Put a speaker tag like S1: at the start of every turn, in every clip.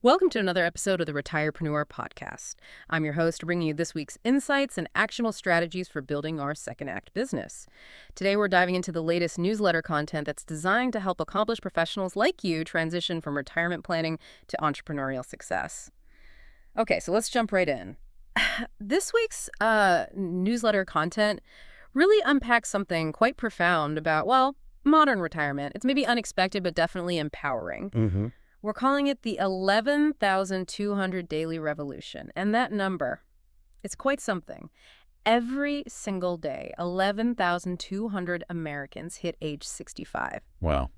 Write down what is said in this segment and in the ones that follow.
S1: Welcome to another episode of the Retirepreneur Podcast. I'm your host, bringing you this week's insights and actionable strategies for building our second act business. Today, we're diving into the latest newsletter content that's designed to help accomplished professionals like you transition from retirement planning to entrepreneurial success. Okay, so let's jump right in. This week's newsletter content really unpacks something quite profound about, well, modern retirement. It's maybe unexpected, but definitely empowering.
S2: Mm-hmm.
S1: We're calling it the 11,200 Daily Revolution. And that number, it's quite something. Every single day, 11,200 Americans hit age 65.
S2: Wow.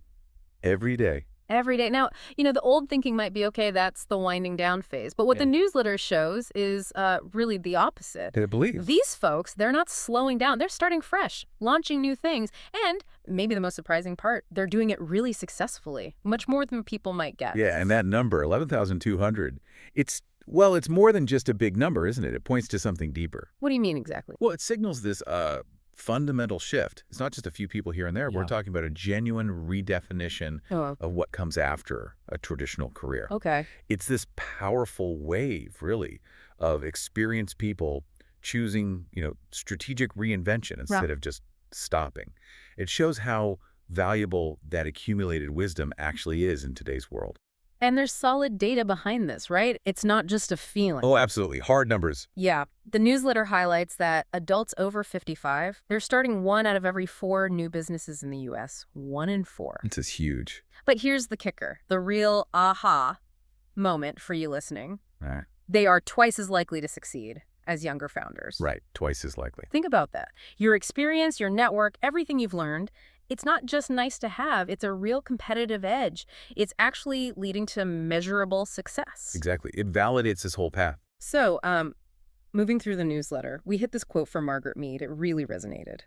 S2: Every day.
S1: Every day. Now, the old thinking might be, okay, that's the winding down phase. But what the newsletter shows is really the opposite.
S2: I believe.
S1: These folks, they're not slowing down. They're starting fresh, launching new things. And maybe the most surprising part, they're doing it really successfully, much more than people might guess.
S2: Yeah, and that number, 11,200, it's more than just a big number, isn't it? It points to something deeper.
S1: What do you mean exactly?
S2: Well, it signals this fundamental shift. It's not just a few people here and there.
S1: Yeah.
S2: We're talking about a genuine redefinition of what comes after a traditional career.
S1: Okay.
S2: It's this powerful wave, really, of experienced people choosing, strategic reinvention instead of just stopping. It shows how valuable that accumulated wisdom actually is in today's world.
S1: And there's solid data behind this, right? It's not just a feeling.
S2: Oh, absolutely. Hard numbers.
S1: Yeah. The newsletter highlights that adults over 55, they're starting 1 out of every 4 new businesses in the U.S. 1 in 4.
S2: This is huge.
S1: But here's the kicker, the real aha moment for you listening.
S2: Right.
S1: They are twice as likely to succeed as younger founders.
S2: Right. Twice as likely.
S1: Think about that. Your experience, your network, everything you've learned, it's not just nice to have. It's a real competitive edge. It's actually leading to measurable success.
S2: Exactly. It validates this whole path.
S1: So, moving through the newsletter, we hit this quote from Margaret Mead. It really resonated.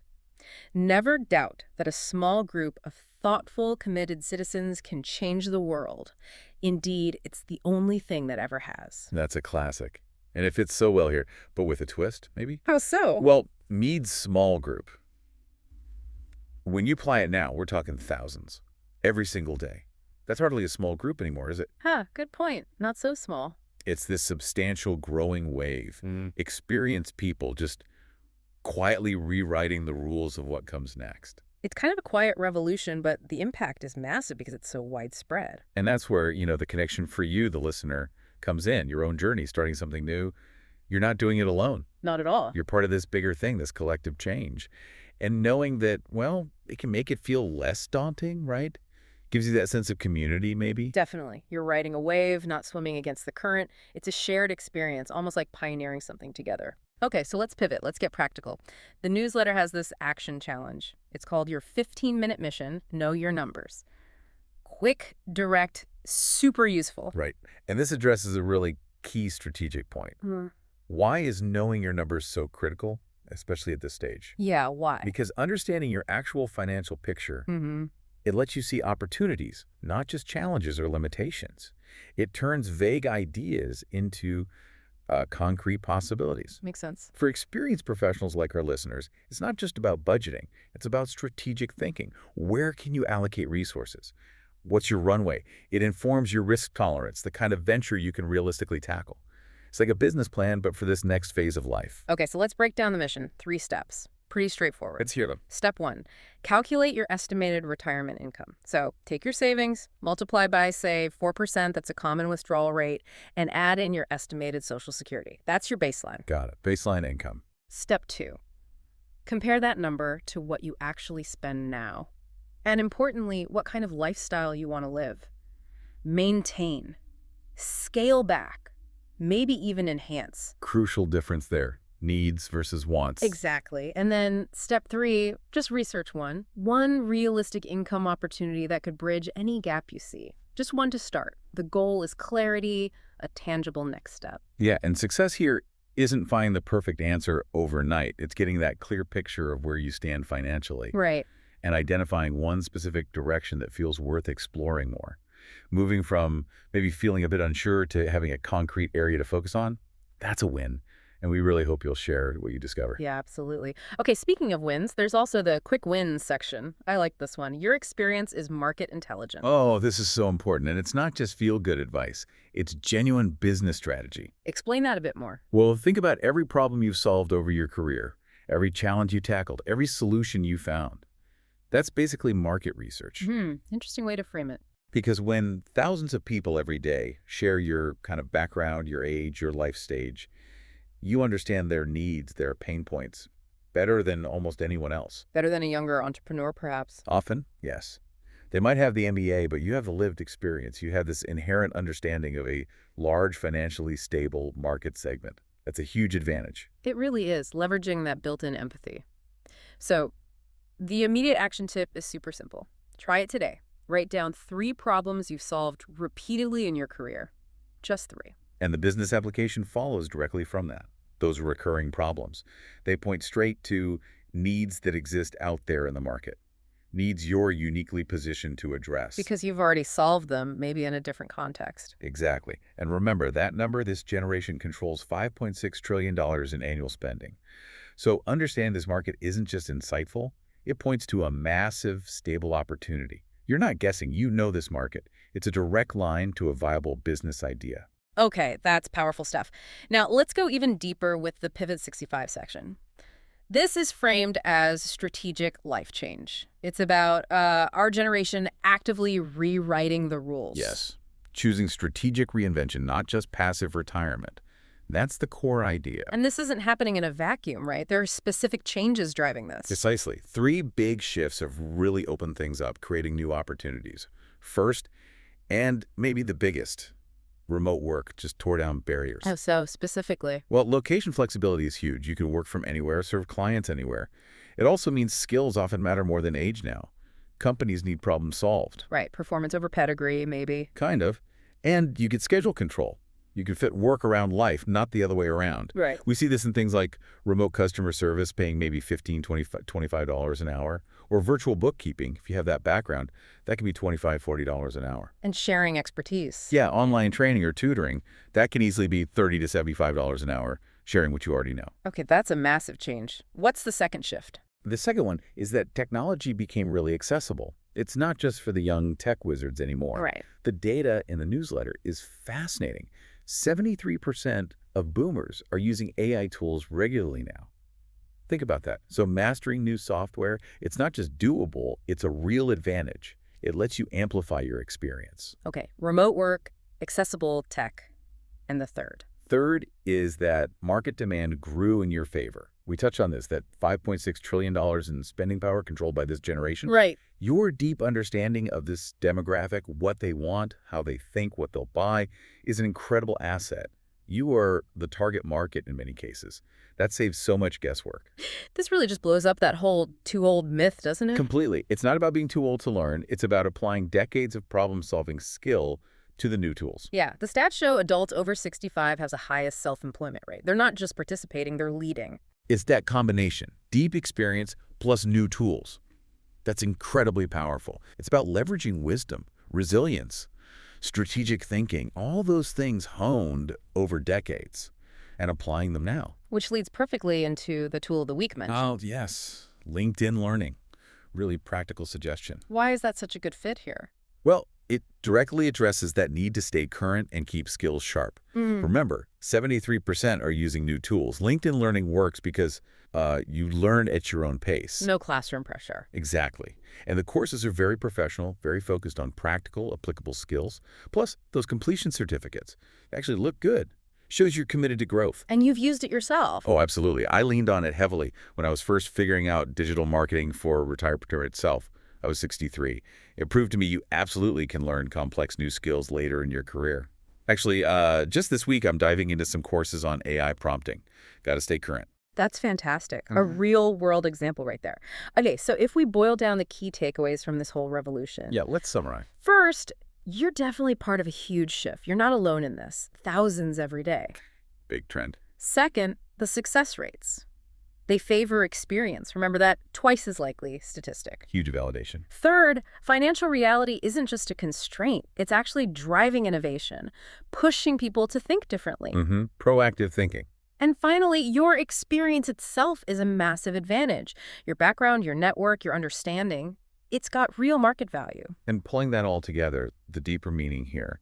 S1: Never doubt that a small group of thoughtful, committed citizens can change the world. Indeed, it's the only thing that ever has.
S2: That's a classic. And it fits so well here, but with a twist, maybe?
S1: How so?
S2: Well, Mead's small group. When you apply it now, we're talking thousands every single day. That's hardly a small group anymore, is it?
S1: Good point. Not so small.
S2: It's this substantial growing wave. Experienced people just quietly rewriting the rules of what comes next.
S1: It's kind of a quiet revolution, but the impact is massive because it's so widespread.
S2: And that's where, the connection for you, the listener, comes in. Your own journey, starting something new. You're not doing it alone.
S1: Not at all.
S2: You're part of this bigger thing, this collective change. And knowing that, well, it can make it feel less daunting, right? Gives you that sense of community, maybe?
S1: Definitely. You're riding a wave, not swimming against the current. It's a shared experience, almost like pioneering something together. Okay, so let's pivot. Let's get practical. The newsletter has this action challenge. It's called your 15-minute mission, Know Your Numbers. Quick, direct, super useful.
S2: Right. And this addresses a really key strategic point. Why is knowing your numbers so critical, especially at this stage?
S1: Yeah, why?
S2: Because understanding your actual financial picture, it lets you see opportunities, not just challenges or limitations. It turns vague ideas into concrete possibilities.
S1: Makes sense.
S2: For experienced professionals like our listeners, it's not just about budgeting. It's about strategic thinking. Where can you allocate resources? What's your runway? It informs your risk tolerance, the kind of venture you can realistically tackle. It's like a business plan, but for this next phase of life.
S1: Okay, so let's break down the mission. 3 steps. Pretty straightforward.
S2: Let's hear them.
S1: Step 1, calculate your estimated retirement income. So take your savings, multiply by, say, 4%, that's a common withdrawal rate, and add in your estimated Social Security. That's your baseline.
S2: Got it. Baseline income.
S1: Step 2, compare that number to what you actually spend now. And importantly, what kind of lifestyle you want to live. Maintain. Scale back. Maybe even enhance.
S2: Crucial difference there. Needs versus wants.
S1: Exactly. And then step 3, just research one realistic income opportunity that could bridge any gap you see. Just one to start. The goal is clarity, a tangible next step.
S2: Yeah, and success here isn't finding the perfect answer overnight. It's getting that clear picture of where you stand financially.
S1: Right.
S2: And identifying one specific direction that feels worth exploring more. Moving from maybe feeling a bit unsure to having a concrete area to focus on, that's a win. and we really hope you'll share what you discover.
S1: Yeah, absolutely. Okay, speaking of wins, there's also the quick wins section. I like this one. Your experience is market intelligent.
S2: Oh, this is so important, and it's not just feel-good advice. It's genuine business strategy.
S1: Explain that a bit more.
S2: Well, think about every problem you've solved over your career, every challenge you tackled, every solution you found. That's basically market research.
S1: Interesting way to frame it.
S2: Because when thousands of people every day share your kind of background, your age, your life stage, you understand their needs, their pain points, better than almost anyone else.
S1: Better than a younger entrepreneur, perhaps.
S2: Often, yes. They might have the MBA, but you have the lived experience. You have this inherent understanding of a large, financially stable market segment. That's a huge advantage.
S1: It really is, leveraging that built-in empathy. So, the immediate action tip is super simple. Try it today. Write down 3 problems you've solved repeatedly in your career. Just 3.
S2: And the business application follows directly from that, those recurring problems. They point straight to needs that exist out there in the market, needs you're uniquely positioned to address.
S1: Because you've already solved them, maybe in a different context.
S2: Exactly. And remember, that number, this generation controls $5.6 trillion in annual spending. So understand this market isn't just insightful, it points to a massive, stable opportunity. You're not guessing, you know this market. It's a direct line to a viable business idea.
S1: Okay, that's powerful stuff. Now, let's go even deeper with the Pivot 65 section. This is framed as strategic life change. It's about our generation actively rewriting the rules.
S2: Yes. Choosing strategic reinvention, not just passive retirement. That's the core idea.
S1: And this isn't happening in a vacuum, right? There are specific changes driving this.
S2: Precisely. 3 big shifts have really opened things up, creating new opportunities. First, and maybe the biggest, remote work just tore down barriers.
S1: Oh, so specifically?
S2: Well, location flexibility is huge. You can work from anywhere, serve clients anywhere. It also means skills often matter more than age now. Companies need problems solved.
S1: Right, performance over pedigree, maybe.
S2: Kind of. And you get schedule control. You can fit work around life, not the other way around.
S1: Right.
S2: We see this in things like remote customer service paying maybe $15, $25 an hour, or virtual bookkeeping. If you have that background, that can be $25, $40 an hour.
S1: And sharing expertise.
S2: Yeah, online training or tutoring, that can easily be $30 to $75 an hour, sharing what you already know.
S1: Okay, that's a massive change. What's the second shift?
S2: The second one is that technology became really accessible. It's not just for the young tech wizards anymore.
S1: Right.
S2: The data in the newsletter is fascinating. 73% of boomers are using AI tools regularly now. Think about that. So mastering new software, it's not just doable, it's a real advantage. It lets you amplify your experience.
S1: Okay, remote work, accessible tech, and the third.
S2: Third is that market demand grew in your favor. We touched on this, that $5.6 trillion in spending power controlled by this generation.
S1: Right.
S2: Your deep understanding of this demographic, what they want, how they think, what they'll buy, is an incredible asset. You are the target market in many cases. That saves so much guesswork.
S1: This really just blows up that whole too old myth, doesn't it?
S2: Completely. It's not about being too old to learn. It's about applying decades of problem-solving skill to the new tools.
S1: Yeah, the stats show adults over 65 has the highest self-employment rate. They're not just participating, they're leading.
S2: It's that combination, deep experience plus new tools. That's incredibly powerful. It's about leveraging wisdom, resilience, strategic thinking, all those things honed over decades and applying them now.
S1: Which leads perfectly into the tool of the week mentioned.
S2: Oh, yes. LinkedIn Learning. Really practical suggestion.
S1: Why is that such a good fit here?
S2: Well, it directly addresses that need to stay current and keep skills sharp. Remember, 73% are using new tools. LinkedIn Learning works because you learn at your own pace.
S1: No classroom pressure.
S2: Exactly. And the courses are very professional, very focused on practical, applicable skills. Plus, those completion certificates actually look good. Shows you're committed to growth.
S1: And you've used it yourself.
S2: Oh, absolutely. I leaned on it heavily when I was first figuring out digital marketing for Retirepreneur itself. I was 63. It proved to me you absolutely can learn complex new skills later in your career. Actually, just this week, I'm diving into some courses on AI prompting. Got to stay current.
S1: That's fantastic. A real-world example right there. Okay, so if we boil down the key takeaways from this whole revolution.
S2: Yeah, let's summarize.
S1: First, you're definitely part of a huge shift. You're not alone in this. Thousands every day.
S2: Big trend.
S1: Second, the success rates. They favor experience. Remember that twice as likely statistic.
S2: Huge validation.
S1: Third, financial reality isn't just a constraint. It's actually driving innovation, pushing people to think differently.
S2: Proactive thinking.
S1: And finally, your experience itself is a massive advantage. Your background, your network, your understanding, it's got real market value.
S2: And pulling that all together, the deeper meaning here,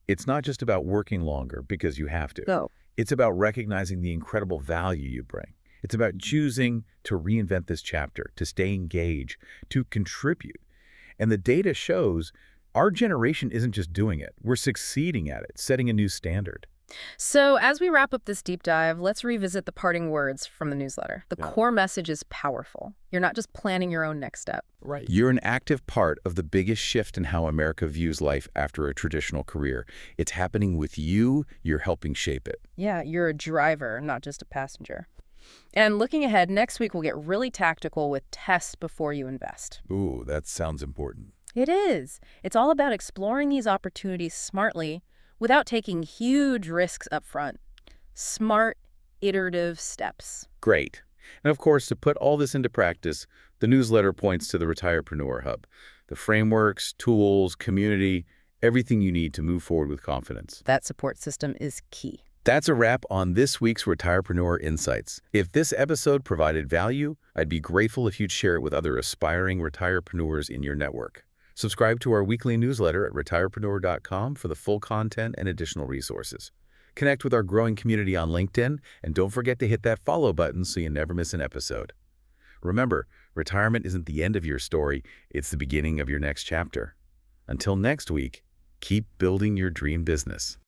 S2: it's not just about working longer because you have to.
S1: Go.
S2: It's about recognizing the incredible value you bring. It's about choosing to reinvent this chapter, to stay engaged, to contribute. And the data shows our generation isn't just doing it. We're succeeding at it, setting a new standard.
S1: So as we wrap up this deep dive, let's revisit the parting words from the newsletter. The core message is powerful. You're not just planning your own next step.
S2: Right. You're an active part of the biggest shift in how America views life after a traditional career. It's happening with you. You're helping shape it.
S1: Yeah, you're a driver, not just a passenger. And looking ahead, next week we'll get really tactical with test before you invest.
S2: Ooh, that sounds important.
S1: It is. It's all about exploring these opportunities smartly without taking huge risks up front. Smart, iterative steps.
S2: Great. And of course, to put all this into practice, the newsletter points to the Retirepreneur Hub. The frameworks, tools, community, everything you need to move forward with confidence.
S1: That support system is key.
S2: That's a wrap on this week's Retirepreneur Insights. If this episode provided value, I'd be grateful if you'd share it with other aspiring retirepreneurs in your network. Subscribe to our weekly newsletter at retirepreneur.com for the full content and additional resources. Connect with our growing community on LinkedIn, and don't forget to hit that follow button so you never miss an episode. Remember, retirement isn't the end of your story, it's the beginning of your next chapter. Until next week, keep building your dream business.